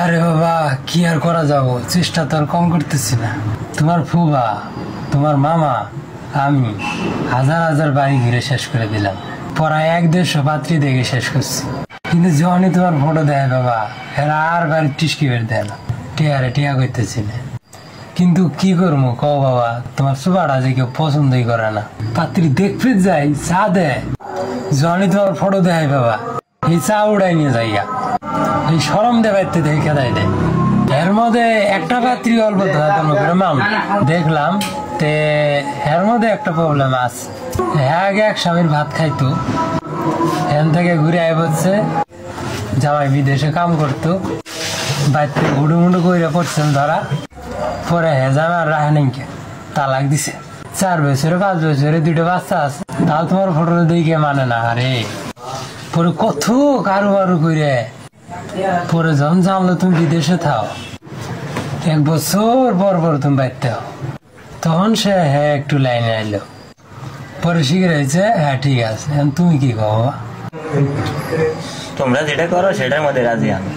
আরে বাবা কি আর করা যাব, চেষ্টা তো আর কম করতেছি না। তোমার ফুবা, তোমার মামা, আমি হাজার হাজার বাড়ি ঘিরে শেষ করে দিলাম, প্রায় 1-150 পাত্রী দেখে শেষ করছি। কিন্তু যখনই তোমার ফটো দেয় বাবা, এরা আর বাড়ির টিসকি বের দেয় না, টিয়ারে টিয়া করতেছি না। কিন্তু কি করবো কও বাবা, তোমার সুবাটা যে কেউ পছন্দই করে না। পাত্রী দেখতে যাই, চা দেয়, যখনই তোমার ফটো দেয় বাবা, এই চা উড়াই নিয়ে যাইয়া এই সরম দেবাইতে দেখে দেয় দেয়। এর মধ্যে একটা পাত্রী অল্প করে মাম দেখলাম, তে এর মধ্যে একটা প্রবলেম আছে। আগে এক স্বামীর ভাত খাইতো, এখান থেকে ঘুরে আয় বলছে জামাই বিদেশে কাম করতো, বাড়িতে হুডু মুডু করে পড়ছেন ধরা, পরে হেজাম আর রাহানিকে তালাক দিছে। 4 বছরে 5 বছরে 2টা বাচ্চা আছে, তাও তোমার ফটো দেখে মানে না। আরে পরে কত কারু বারু করে পরে যখন জানলো তুমি বিদেশে থাও, 1 বছর পর পর তুমি বাড়তে হও, তখন সে হ্যাঁ একটু লাইনে আইলো, পরে শিখে রয়েছে হ্যাঁ ঠিক আছে। তুমি কি কো বাবা? তোমরা যেটা করো সেটার মধ্যে রাজি আমি।